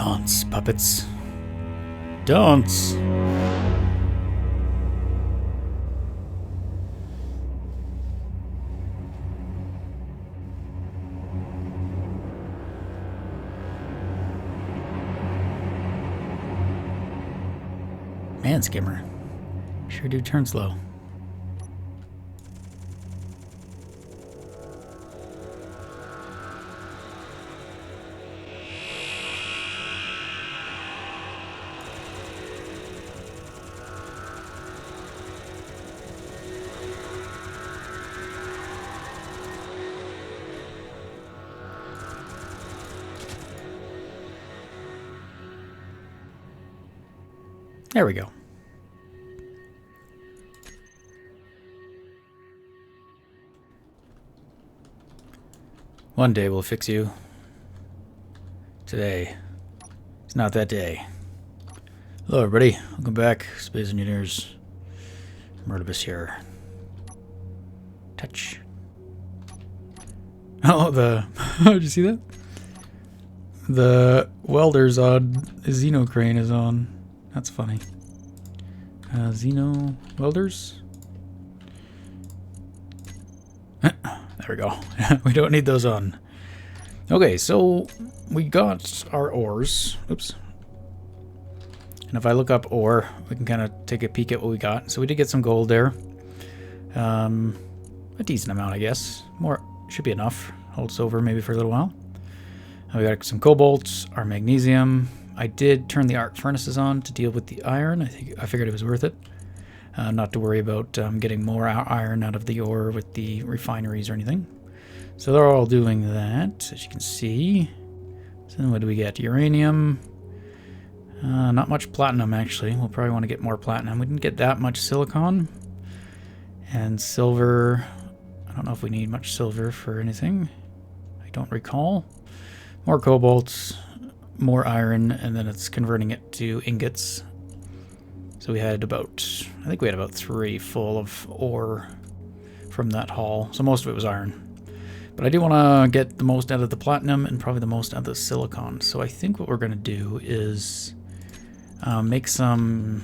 Dance, puppets. Dance! Man, Skimmer. Sure do turn slow. There we go. One day we'll fix you. Today, it's not that day. Hello everybody, welcome back. Space Engineers. Morilibus here. Touch. Oh, did you see that? The welder's on. The Xeno crane is on. That's funny. Xeno welders? There we go. We don't need those on. Okay, so we got our ores. Oops. And if I look up ore, we can kind of take a peek at what we got. So we did get some gold there. A decent amount, I guess. More should be enough. Hold silver maybe for a little while. We got some cobalt, our magnesium. I did turn the arc furnaces on to deal with the iron. I figured it was worth it. Not to worry about getting more iron out of the ore with the refineries or anything. So they're all doing that, as you can see. So then what do we get? Uranium. Not much platinum, actually. We'll probably want to get more platinum. We didn't get that much silicon. And silver. I don't know if we need much silver for anything. I don't recall. More cobalt. More iron, and then it's converting it to ingots. So we had about, I think we had about 3 full of ore from that haul. So most of it was iron. But I do want to get the most out of the platinum and probably the most out of the silicon. So I think what we're going to do is make some,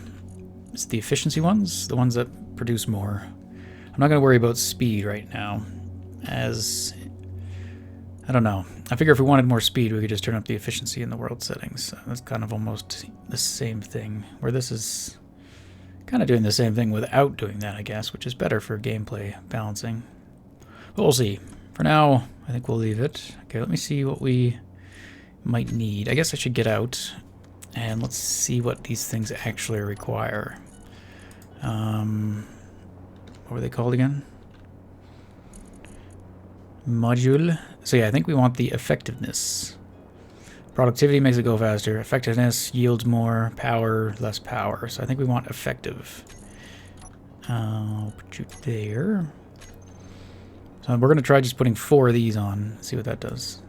it's the efficiency ones, the ones that produce more. I'm not going to worry about speed right now, as I don't know. I figure if we wanted more speed, we could just turn up the efficiency in the world settings. That's kind of almost the same thing, where this is kind of doing the same thing without doing that, I guess, which is better for gameplay balancing. But we'll see. For now, I think we'll leave it. Okay, let me see what we might need. I guess I should get out, and let's see what these things actually require. What were they called again? Module. So yeah, I think we want the effectiveness. Productivity makes it go faster. Effectiveness yields more. Power, less power. So I think we want effective. I'll put you there. So we're going to try just putting 4 of these on. See what that does.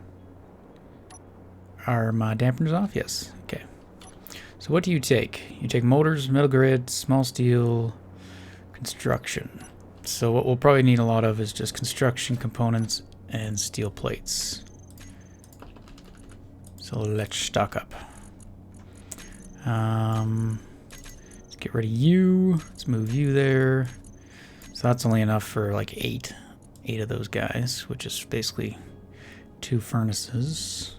Are my dampeners off? Yes. Okay. So what do you take? You take motors, metal grid, small steel, construction. So what we'll probably need a lot of is just construction components and steel plates. So let's stock up. Let's get rid of you. Let's move you there. So that's only enough for like 8 of those guys, which is basically 2 furnaces.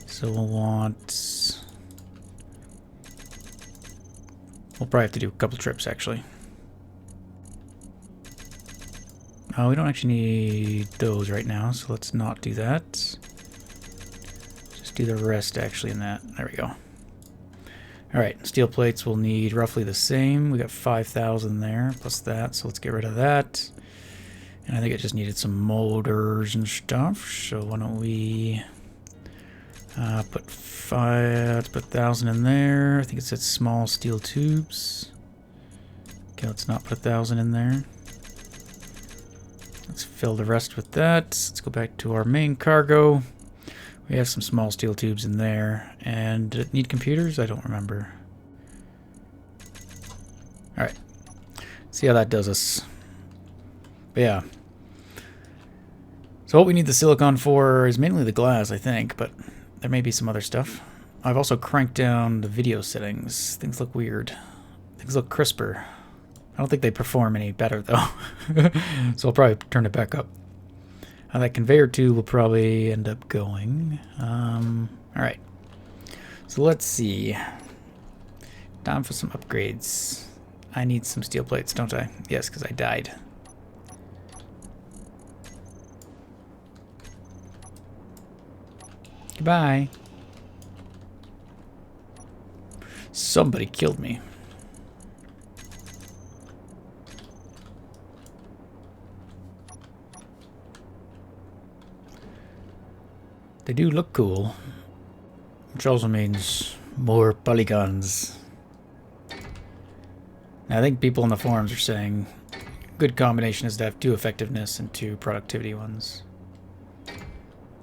So we'll want... We'll probably have to do a couple trips, actually. Oh, we don't actually need those right now, so let's not do that. Just do the rest actually in that. There we go. Alright, steel plates will need roughly the same. We got 5,000 there, plus that, so let's get rid of that. And I think it just needed some motors and stuff, so why don't we put 1,000 in there. I think it said small steel tubes. Okay, let's not put 1,000 in there. Let's fill the rest with that. Let's go back to our main cargo. We have some small steel tubes in there. And did it need computers? I don't remember. Alright. See how that does us. But yeah. So what we need the silicon for is mainly the glass, I think. But there may be some other stuff. I've also cranked down the video settings. Things look weird. Things look crisper. I don't think they perform any better though. So I'll probably turn it back up. That conveyor tube will probably end up going. Alright. So let's see. Time for some upgrades. I need some steel plates, don't I? Yes, because I died. Goodbye. Somebody killed me. They do look cool, which also means more polygons. Now, I think people on the forums are saying good combination is to have 2 effectiveness and 2 productivity ones.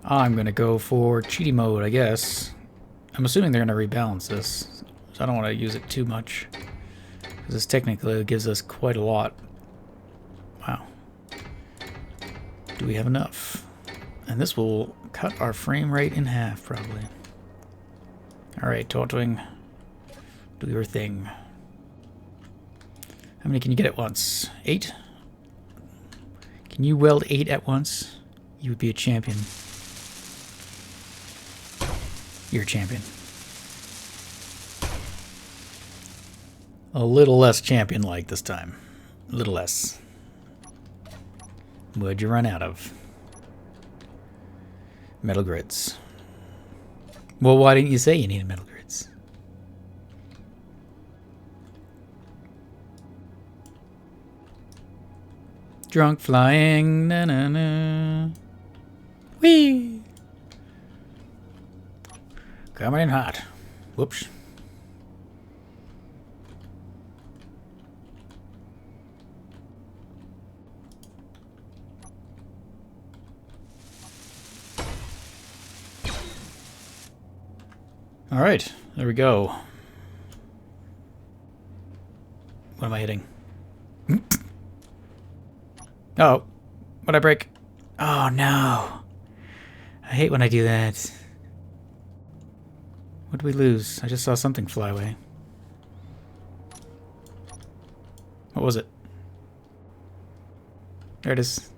I'm gonna go for cheaty mode, I guess. I'm assuming they're gonna rebalance this, so I don't want to use it too much, because this technically gives us quite a lot. Wow. Do we have enough? And this will cut our frame rate in half, probably. Alright, Tautwing, do your thing. How many can you get at once? 8? Can you weld 8 at once? You would be a champion. You're a champion. A little less champion-like this time. A little less. What'd you run out of? Metal grids. Well, why didn't you say you needed metal grids? Drunk flying, na na na. Whee! Coming in hot. Whoops. All right, there we go. What am I hitting? Oh, what'd I break? Oh no. I hate when I do that. What did we lose? I just saw something fly away. What was it? There it is.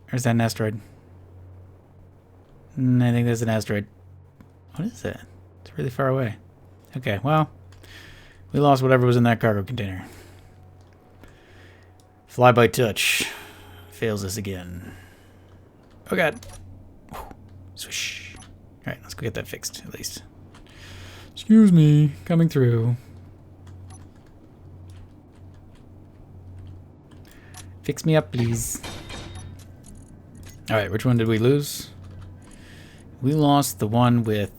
There's that an asteroid. I think there's an asteroid. What is that? It's really far away. Okay, well, we lost whatever was in that cargo container. Fly by touch. Fails us again. Oh god. Swish. Alright, let's go get that fixed, at least. Excuse me, coming through. Fix me up, please. Alright, which one did we lose? We lost the one with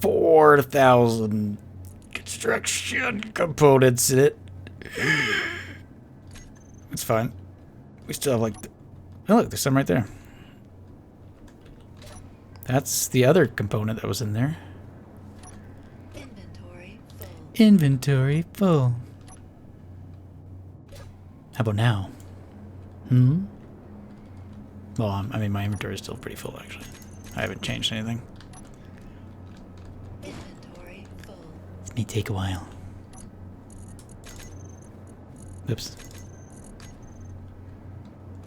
4,000 construction components in it. It's fine. We still have like... Oh, look, there's some right there. That's the other component that was in there. Inventory full. Inventory full. How about now? Hmm? Well, I mean, my inventory is still pretty full, actually. I haven't changed anything. Inventory full. It may take a while. Oops.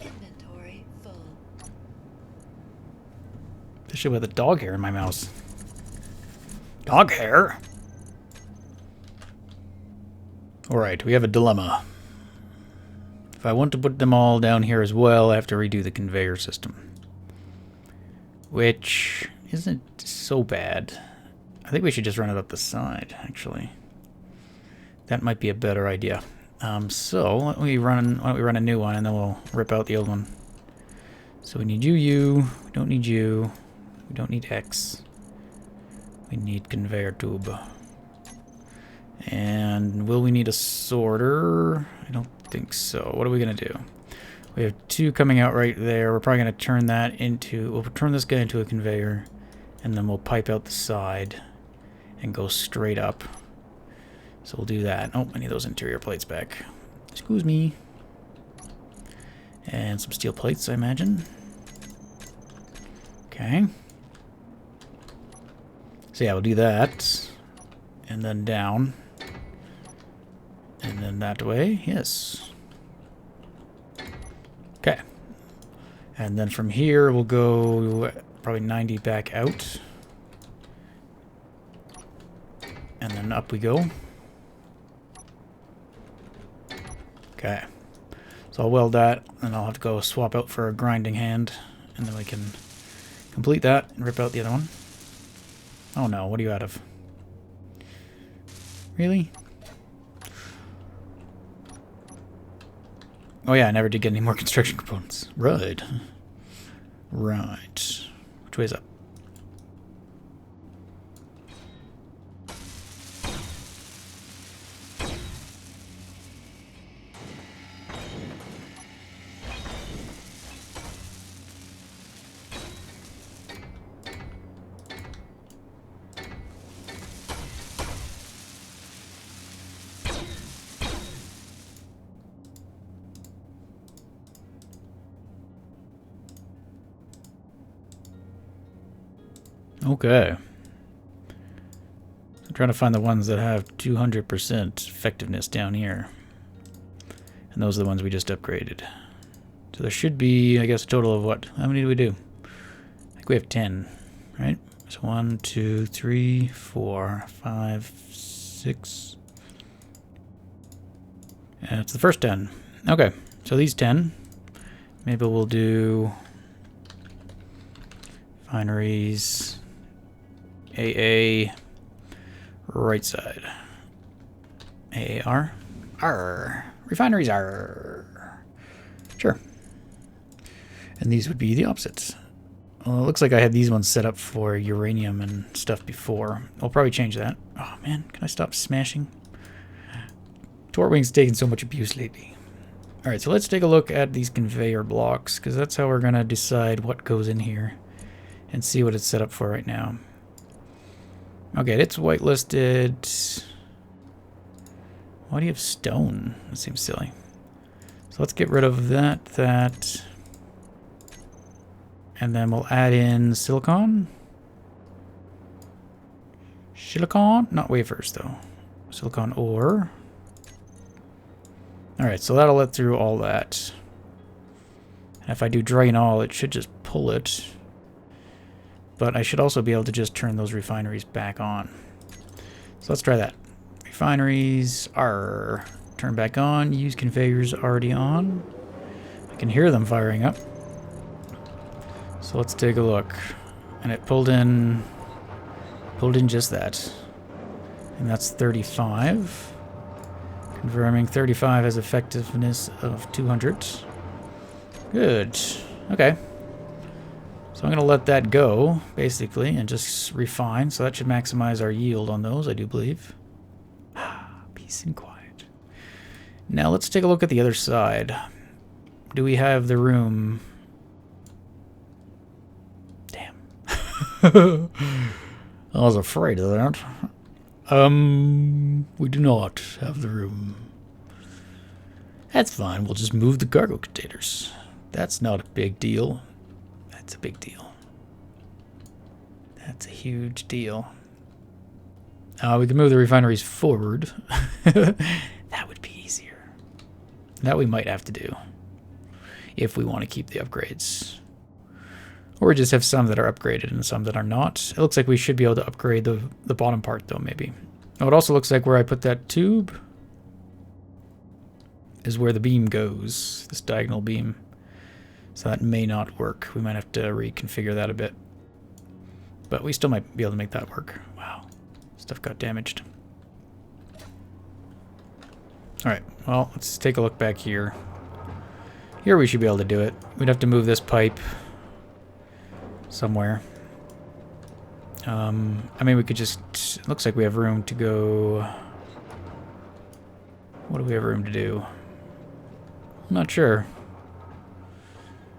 Inventory full. Especially with the dog hair in my mouse. Dog hair? Alright, we have a dilemma. If I want to put them all down here as well, I have to redo the conveyor system. Which isn't so bad. I think we should just run it up the side, actually. That might be a better idea. So why don't we run a new one and then we'll rip out the old one. So we need you, we don't need you, we don't need X. We need conveyor tube. And will we need a sorter? I don't think so. What are we gonna do? We have 2 coming out right there. We're probably gonna turn that into, we'll turn this guy into a conveyor and then we'll pipe out the side and go straight up. So we'll do that. Oh, I need those interior plates back. Excuse me. And some steel plates, I imagine. Okay. So yeah, we'll do that. And then down. And then that way. Yes. Okay. And then from here, we'll go probably 90 back out. And then up we go. Okay. So I'll weld that, and I'll have to go swap out for a grinding hand. And then we can complete that and rip out the other one. Oh no, what are you out of? Really? Oh yeah, I never did get any more construction components. Right. Right. Which way's up? Okay. I'm trying to find the ones that have 200% effectiveness down here. And those are the ones we just upgraded. So there should be, I guess, a total of what? How many do we do? I think we have 10, right? So 1, 2, 3, 4, 5, 6. And it's the first 10. Okay, so these 10. Maybe we'll do refineries, AA, right side. AAR. R. Refineries R. Sure. And these would be the opposites. Well, it looks like I had these ones set up for uranium and stuff before. I'll probably change that. Oh man, can I stop smashing? Torwing's taken so much abuse lately. Alright, so let's take a look at these conveyor blocks, because that's how we're going to decide what goes in here and see what it's set up for right now. Okay, it's whitelisted. Why do you have stone? That seems silly. So let's get rid of that. And then we'll add in silicon. Silicon? Not wafers, though. Silicon ore. Alright, so that'll let through all that. And if I do drain all, it should just pull it. But I should also be able to just turn those refineries back on. So let's try that. Refineries are turned back on. Use conveyors already on. I can hear them firing up. So let's take a look. And it pulled in just that. And that's 35. Confirming 35 has effectiveness of 200. Good. Okay. So I'm going to let that go, basically, and just refine. So that should maximize our yield on those, I do believe. Peace and quiet. Now let's take a look at the other side. Do we have the room? Damn. I was afraid of that. We do not have the room. That's fine. We'll just move the cargo containers. That's not a big deal. That's a big deal. That's a huge deal. We can move the refineries forward. That would be easier. That we might have to do if we want to keep the upgrades. Or we just have some that are upgraded and some that are not. It looks like we should be able to upgrade the bottom part, though, maybe. Oh, it also looks like where I put that tube is where the beam goes, this diagonal beam. So that may not work. We might have to reconfigure that a bit. But we still might be able to make that work. Wow. Stuff got damaged. Alright, well, let's take a look back here. Here we should be able to do it. We'd have to move this pipe somewhere. I mean, we could just... It looks like we have room to go... What do we have room to do? I'm not sure.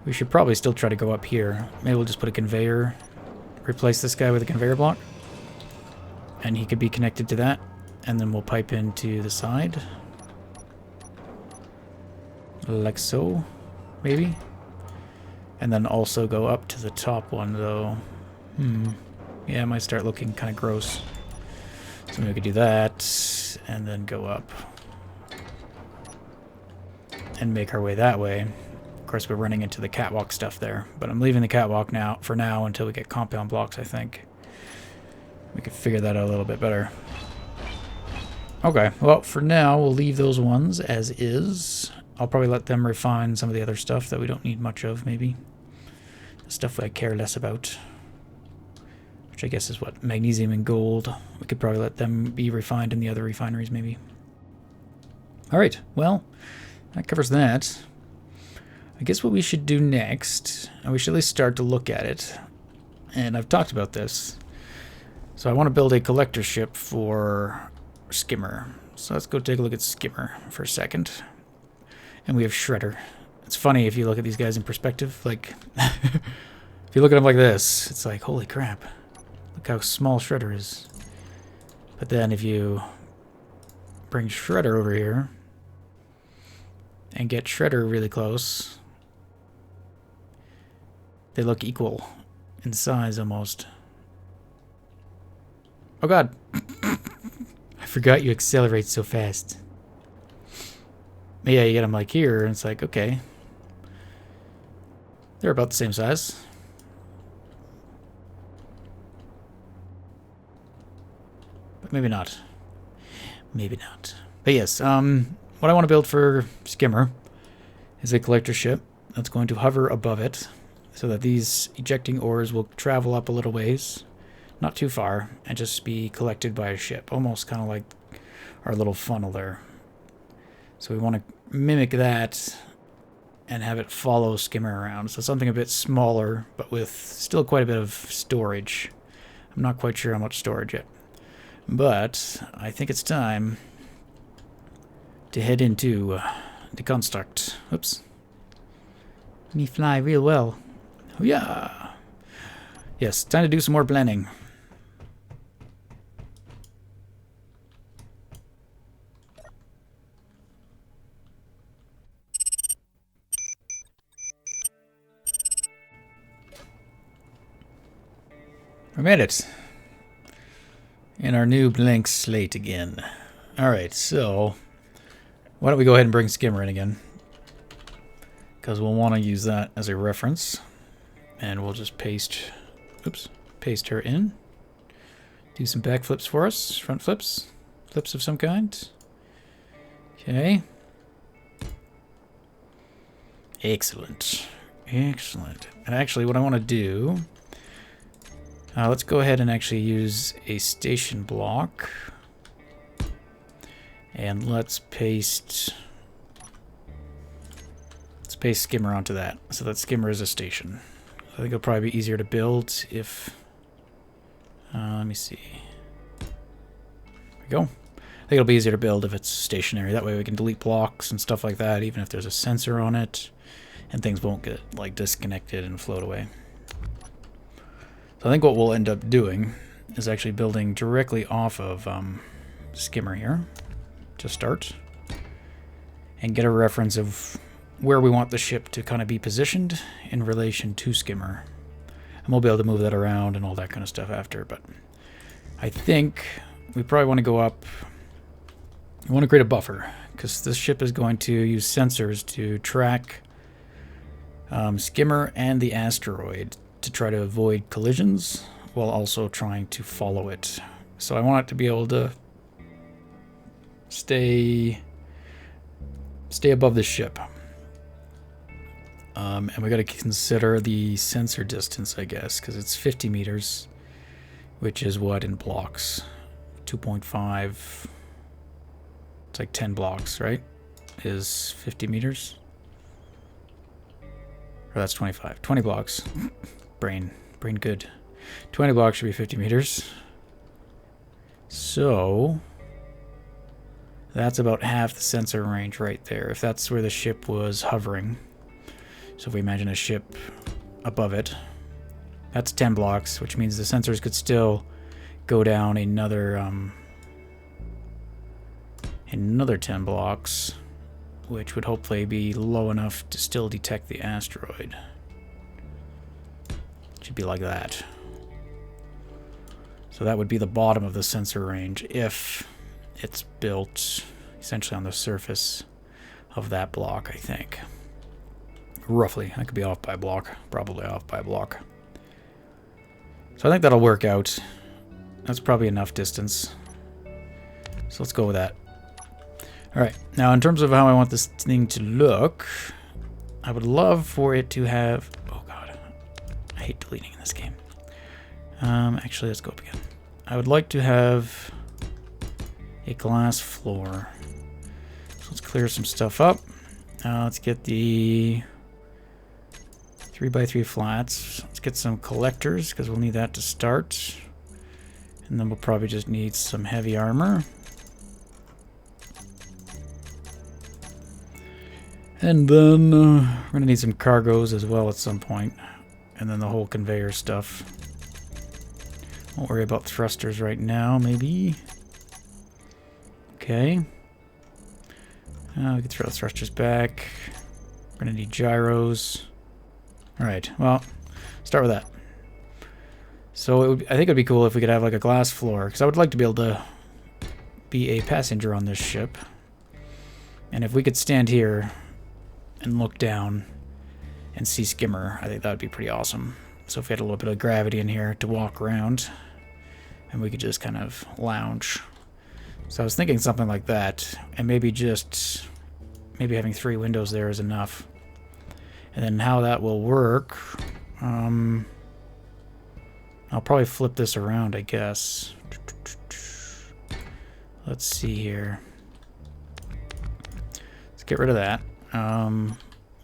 We should probably still try to go up here. Maybe we'll just put a conveyor. Replace this guy with a conveyor block. And he could be connected to that. And then we'll pipe into the side. Like so. Maybe. And then also go up to the top one, though. Yeah, it might start looking kind of gross. So maybe we could do that, and then go up. And make our way that way. Of course, we're running into the catwalk stuff there, but I'm leaving the catwalk now for now until we get compound blocks, I think. We could figure that out a little bit better. Okay, well, for now, we'll leave those ones as is. I'll probably let them refine some of the other stuff that we don't need much of, maybe. The stuff I care less about. Which I guess is what? Magnesium and gold. We could probably let them be refined in the other refineries, maybe. Alright, well, that covers that. I guess what we should do next, and we should at least start to look at it, and I've talked about this. So I want to build a collector ship for Skimmer. So let's go take a look at Skimmer for a second. And we have Shredder. It's funny if you look at these guys in perspective, like, if you look at them like this, it's like, holy crap. Look how small Shredder is. But then if you bring Shredder over here, and get Shredder really close, they look equal in size almost. Oh god! I forgot you accelerate so fast. Yeah, you get them like here, and it's like, okay. They're about the same size. But maybe not. Maybe not. But yes, what I want to build for Skimmer is a collector ship that's going to hover above it so that these ejecting ores will travel up a little ways, not too far, and just be collected by a ship, almost kind of like our little funnel there. So we want to mimic that and have it follow Skimmer around. So something a bit smaller, but with still quite a bit of storage. I'm not quite sure how much storage yet. But I think it's time to head into the construct. Oops. Me fly real well. Oh yeah. Yes, time to do some more blending. We made it. In our new blank slate again. Alright, so why don't we go ahead and bring Skimmer in again? Because we'll want to use that as a reference. And we'll just paste her in. Do some back flips for us. Front flips. Flips of some kind. Okay. Excellent. Excellent. And actually what I want to do... let's go ahead and actually use a station block. And let's paste Skimmer onto that, so that Skimmer is a station. I think it'll probably be easier to build if... let me see. There we go. I think it'll be easier to build if it's stationary. That way we can delete blocks and stuff like that, even if there's a sensor on it. And things won't get, like, disconnected and float away. I think what we'll end up doing is actually building directly off of Skimmer here to start and get a reference of where we want the ship to kind of be positioned in relation to Skimmer. And we'll be able to move that around and all that kind of stuff after, but I think we probably want to go up. We want to create a buffer because this ship is going to use sensors to track Skimmer and the asteroid to try to avoid collisions while also trying to follow it. So I want it to be able to stay above the ship. And we got to consider the sensor distance, I guess, because it's 50 meters, which is what in blocks? 2.5. It's like 10 blocks, right? Is 50 meters? Or that's 25. 20 blocks. Brain good. 20 blocks should be 50 meters. So that's about half the sensor range right there, if that's where the ship was hovering. So if we imagine a ship above it, that's 10 blocks, which means the sensors could still go down another 10 blocks, which would hopefully be low enough to still detect the asteroid. Should be like that. So that would be the bottom of the sensor range if it's built essentially on the surface of that block, I think. Roughly. I could be off by a block. Probably off by a block. So I think that'll work out. That's probably enough distance. So let's go with that. Alright, now in terms of how I want this thing to look, I would love for it to have... Oh god, I hate deleting in this game. Actually, let's go up again. I would like to have a glass floor. So let's clear some stuff up. Let's get the 3x3 flats. Let's get some collectors, because we'll need that to start. And then we'll probably just need some heavy armor. And then we're going to need some cargoes as well at some point. And then the whole conveyor stuff. Won't worry about thrusters right now, maybe. Okay. We can throw thrusters back. We're going to need gyros. Alright, well, start with that. So I think it would be cool if we could have like a glass floor, because I would like to be able to be a passenger on this ship. And if we could stand here and look down and see Skimmer, I think that would be pretty awesome. So if we had a little bit of gravity in here to walk around, and we could just kind of lounge. So I was thinking something like that, and maybe having 3 windows there is enough. And then how that will work, I'll probably flip this around, I guess. Let's see here. Let's get rid of that.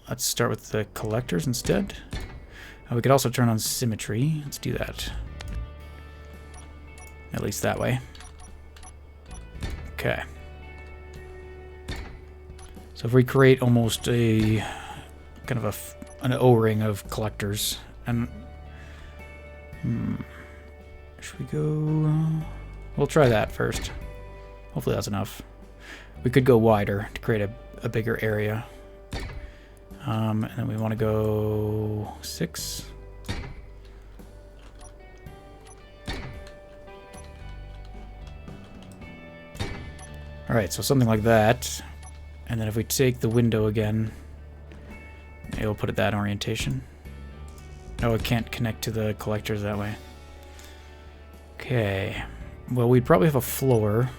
Let's start with the collectors instead. We could also turn on symmetry. Let's do that. At least that way. Okay. So if we create almost a kind of an O-ring of collectors, and should we go? We'll try that first. Hopefully that's enough. We could go wider to create a bigger area. And then we want to go 6. Alright, so something like that. And then if we take the window again, maybe we'll put it that orientation. Oh, it can't connect to the collectors that way. Okay. Well, we'd probably have a floor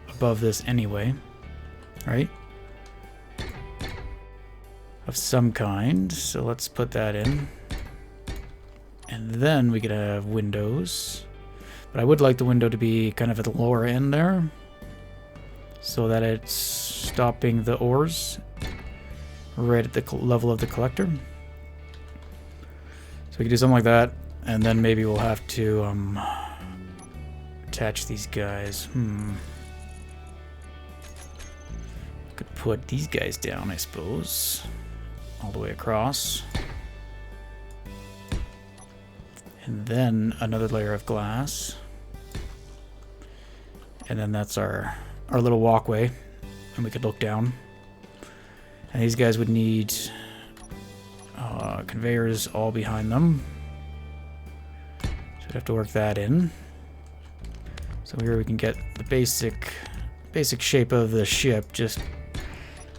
above this anyway, right? Of some kind. So let's put that in. And then we could have windows. But I would like the window to be kind of at the lower end there, so that it's stopping the ores right at the level of the collector. So we could do something like that, and then maybe we'll have to attach these guys. Could put these guys down, I suppose, all the way across. And then another layer of glass. And then that's our little walkway, and we could look down. And these guys would need conveyors all behind them. So we'd have to work that in. So here we can get the basic shape of the ship, just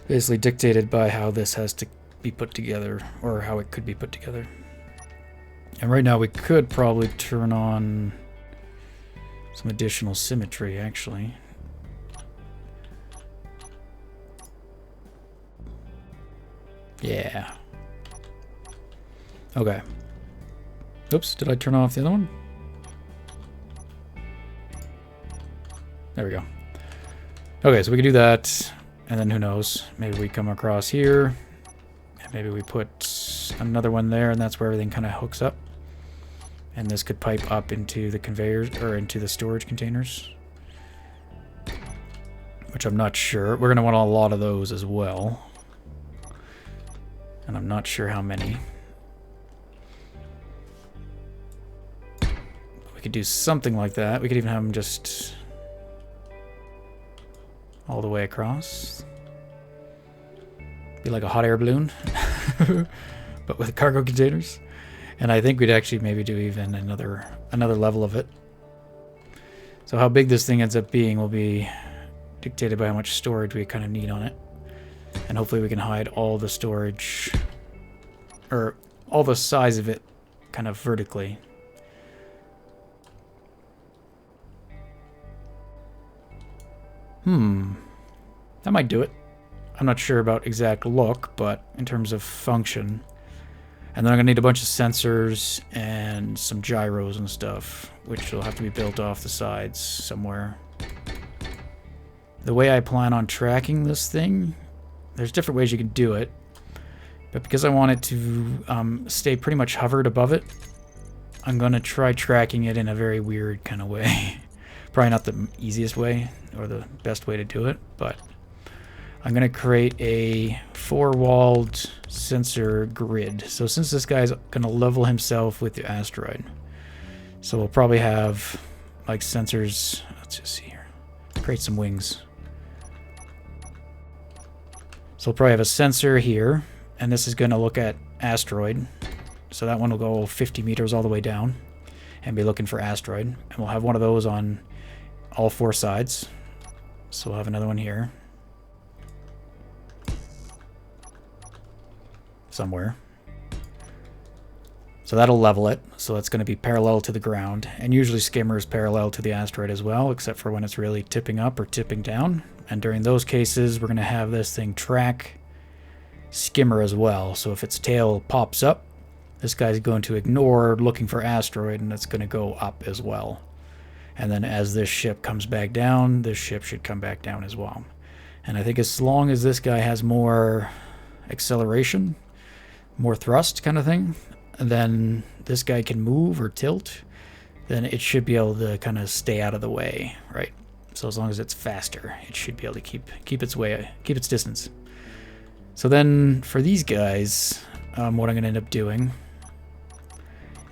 basically dictated by how this has to be put together, or how it could be put together. And right now we could probably turn on some additional symmetry, actually. Yeah. Okay. Oops, did I turn off the other one? There we go. Okay, so we can do that, and then who knows? Maybe we come across here, and maybe we put another one there, and that's where everything kind of hooks up. And this could pipe up into the conveyors, or into the storage containers, which I'm not sure. We're going to want a lot of those as well. And I'm not sure how many. We could do something like that. We could even have them just all the way across. Be like a hot air balloon, but with cargo containers. And I think we'd actually maybe do even another level of it. So how big this thing ends up being will be dictated by how much storage we kind of need on it. And hopefully we can hide all the storage, or all the size of it kind of vertically. That might do it. I'm not sure about exact look, but in terms of function. And then I'm going to need a bunch of sensors and some gyros and stuff, which will have to be built off the sides somewhere. The way I plan on tracking this thing, there's different ways you can do it. But because I want it to stay pretty much hovered above it, I'm going to try tracking it in a very weird kind of way. Probably not the easiest way or the best way to do it, but I'm going to create a 4-walled sensor grid. So since this guy's going to level himself with the asteroid, so we'll probably have like sensors. Let's just see here. Create some wings. So we'll probably have a sensor here, and this is going to look at asteroid. So that one will go 50 meters all the way down and be looking for asteroid. And we'll have one of those on all 4 sides. So we'll have another one here. Somewhere. So that'll level it. So that's going to be parallel to the ground. And usually skimmer is parallel to the asteroid as well, except for when it's really tipping up or tipping down. And during those cases, we're going to have this thing track skimmer as well. So if its tail pops up, this guy's going to ignore looking for asteroid, and it's going to go up as well. And then as this ship comes back down, this ship should come back down as well. And I think as long as this guy has more acceleration, more thrust kind of thing, then this guy can move or tilt, then it should be able to kind of stay out of the way, right? So as long as it's faster, it should be able to keep its distance. So then for these guys, what I'm going to end up doing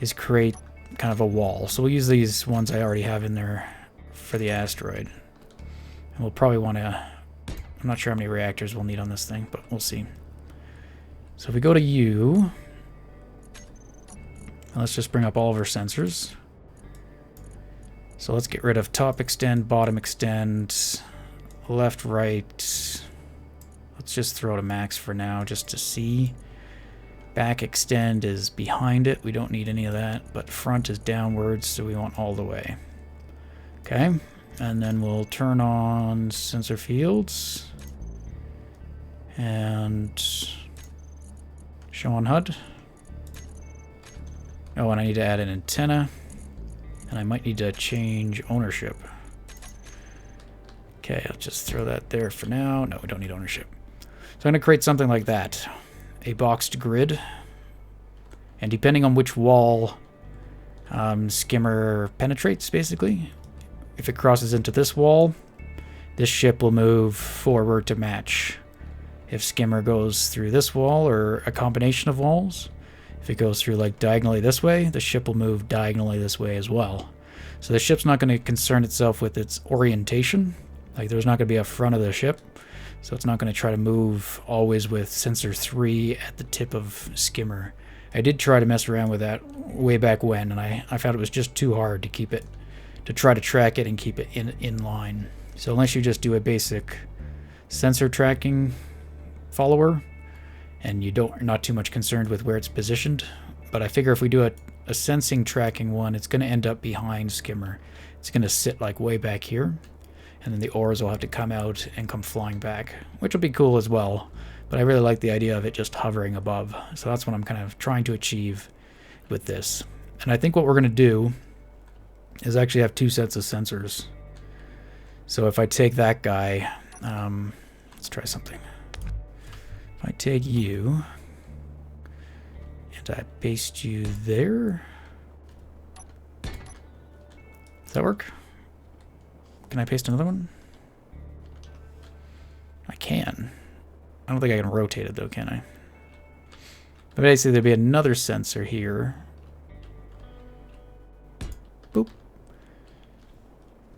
is create kind of a wall. So we'll use these ones I already have in there for the asteroid. And we'll probably want to, I'm not sure how many reactors we'll need on this thing, but we'll see. So if we go to U, let's just bring up all of our sensors. So let's get rid of top extend, bottom extend, left, right. Let's just throw it a max for now just to see. Back extend is behind it. We don't need any of that, but front is downwards, so we want all the way. Okay, and then we'll turn on sensor fields and show on HUD. Oh, and I need to add an antenna, and I might need to change ownership. Okay, I'll just throw that there for now. No, we don't need ownership. So I'm going to create something like that. A boxed grid, and depending on which wall skimmer penetrates, basically, if it crosses into this wall, this ship will move forward to match. If skimmer goes through this wall or a combination of walls, if it goes through like diagonally this way, the ship will move diagonally this way as well. So the ship's not going to concern itself with its orientation. Like there's not going to be a front of the ship. So it's not going to try to move always with sensor 3 at the tip of skimmer. I did try to mess around with that way back when, and I found it was just too hard to keep it, to try to track it and keep it in line. So unless you just do a basic sensor tracking follower, and you're not too much concerned with where it's positioned, but I figure if we do a sensing tracking one, it's going to end up behind skimmer. It's going to sit like way back here. And then the ores will have to come out and come flying back, which will be cool as well. But I really like the idea of it just hovering above. So that's what I'm kind of trying to achieve with this. And I think what we're going to do is actually have 2 sets of sensors. So if I take that guy, let's try something. If I take you and I paste you there. Does that work? Can I paste another one? I can. I don't think I can rotate it though, can I? But basically there'll be another sensor here. Boop.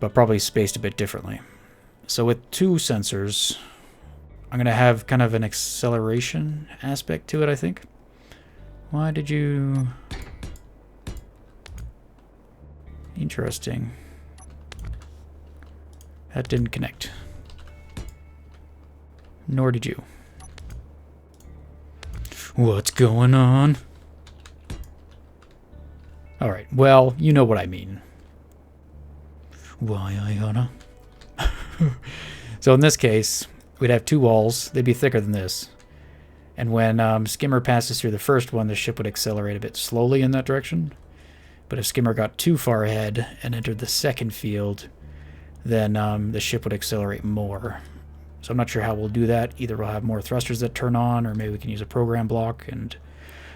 But probably spaced a bit differently. So with 2 sensors, I'm going to have kind of an acceleration aspect to it, I think. Why did you... Interesting. That didn't connect. Nor did you. What's going on? Alright, well, you know what I mean. Why, Iona? So in this case, we'd have 2 walls. They'd be thicker than this. And when Skimmer passes through the first one, the ship would accelerate a bit slowly in that direction. But if Skimmer got too far ahead and entered the second field, then the ship would accelerate more. So I'm not sure how we'll do that. Either we'll have more thrusters that turn on, or maybe we can use a program block and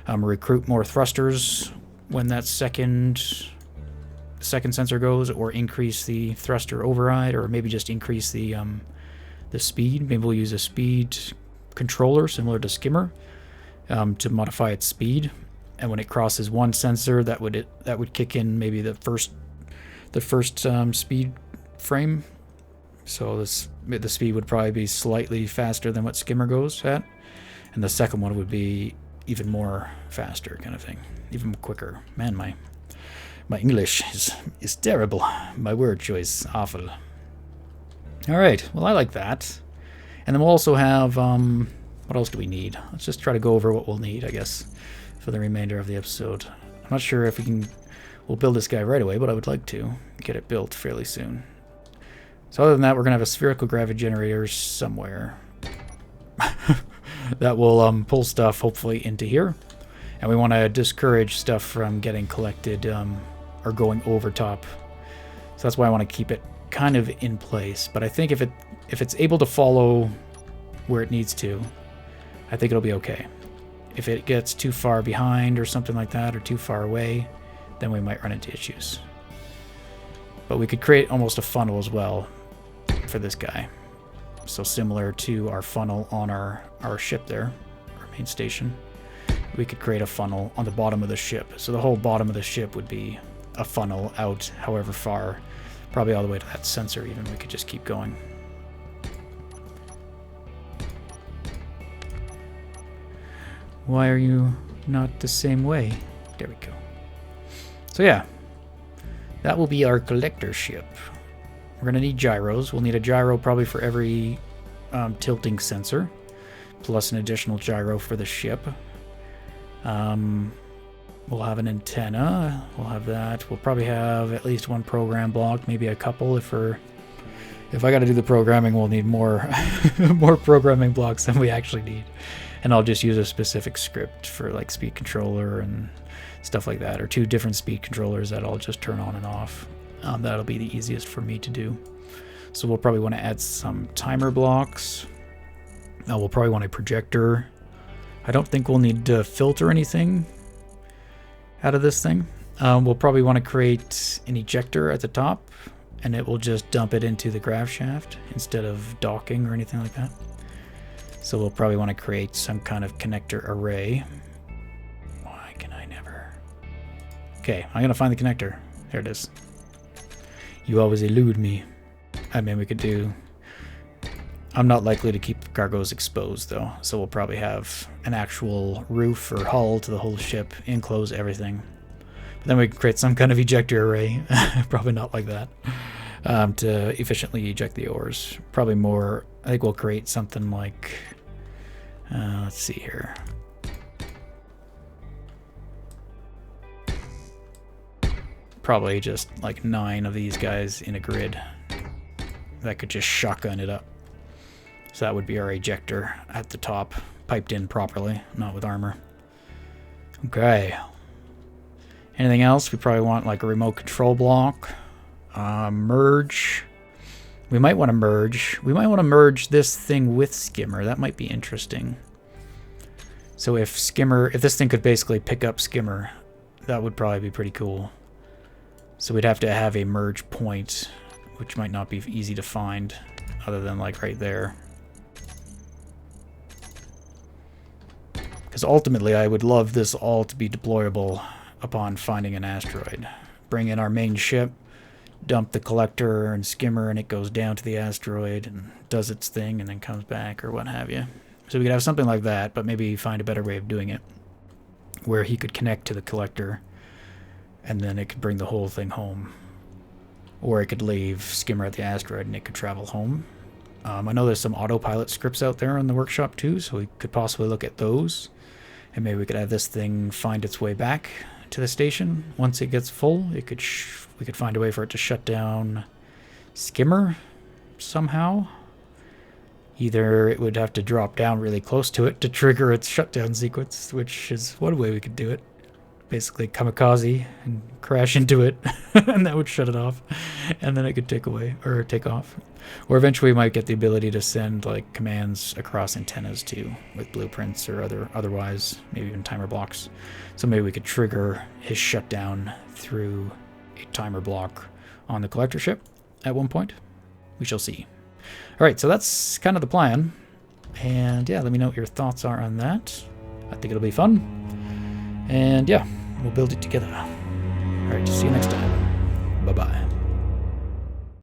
recruit more thrusters when that second sensor goes, or increase the thruster override, or maybe just increase the speed. Maybe we'll use a speed controller similar to Skimmer to modify its speed. And when it crosses one sensor, that would kick in maybe the first speed frame. So the speed would probably be slightly faster than what Skimmer goes at, and the second one would be even more faster, kind of thing, even quicker. Man, my English is terrible. My word choice awful. All right, well, I like that. And then we'll also have what else do we need? Let's just try to go over what we'll need, I guess, for the remainder of the episode. I'm not sure if we'll build this guy right away, but I would like to get it built fairly soon. So other than that, we're going to have a spherical gravity generator somewhere that will pull stuff hopefully into here. And we want to discourage stuff from getting collected or going over top. So that's why I want to keep it kind of in place. But I think if it's able to follow where it needs to, I think it'll be okay. If it gets too far behind or something like that, or too far away, then we might run into issues. But we could create almost a funnel as well for this guy. So similar to our funnel on our ship there, our main station, we could create a funnel on the bottom of the ship. So the whole bottom of the ship would be a funnel out however far, probably all the way to that sensor even. We could just keep going. Why are you not the same way? There we go. So yeah, that will be our collector ship. We're going to need gyros. We'll need a gyro probably for every tilting sensor, plus an additional gyro for the ship. We'll have an antenna. We'll have that. We'll probably have at least one program block, maybe a couple. If I got to do the programming, we'll need more more programming blocks than we actually need. And I'll just use a specific script for like speed controller and stuff like that, or 2 different speed controllers that I'll just turn on and off. That'll be the easiest for me to do. So we'll probably want to add some timer blocks. We'll probably want a projector. I don't think we'll need to filter anything out of this thing. We'll probably want to create an ejector at the top, and it will just dump it into the grav shaft instead of docking or anything like that. So we'll probably want to create some kind of connector array. Why can I never? Okay, I'm going to find the connector. There it is. You always elude me. I mean, we could do... I'm not likely to keep cargoes exposed, though, so we'll probably have an actual roof or hull to the whole ship, enclose everything. But then we can create some kind of ejector array. Probably not like that. To efficiently eject the ores. Probably more... I think we'll create something like... let's see here. Probably just like 9 of these guys in a grid that could just shotgun it up. So that would be our ejector at the top, piped in properly, not with armor. Okay. Anything else? We probably want like a remote control block. Merge. We might want to merge. We might want to merge this thing with Skimmer. That might be interesting. So if this thing could basically pick up Skimmer, that would probably be pretty cool. So we'd have to have a merge point, which might not be easy to find, other than like right there. Because ultimately, I would love this all to be deployable upon finding an asteroid. Bring in our main ship, dump the collector and Skimmer, and it goes down to the asteroid and does its thing and then comes back or what have you. So we could have something like that, but maybe find a better way of doing it, where he could connect to the collector and then it could bring the whole thing home. Or I could leave Skimmer at the asteroid and it could travel home. I know there's some autopilot scripts out there in the workshop too, so we could possibly look at those. And maybe we could have this thing find its way back to the station. Once it gets full, we could find a way for it to shut down Skimmer somehow. Either it would have to drop down really close to it to trigger its shutdown sequence, which is one way we could do it. Basically kamikaze and crash into it, and that would shut it off, and then it could take off. Or eventually we might get the ability to send like commands across antennas too, with blueprints or otherwise, maybe even timer blocks. So maybe we could trigger his shutdown through a timer block on the collector ship at one point. We shall see. Alright, so that's kind of the plan. And yeah, let me know what your thoughts are on that. I think it'll be fun. And yeah, we'll build it together. Alright, see you next time.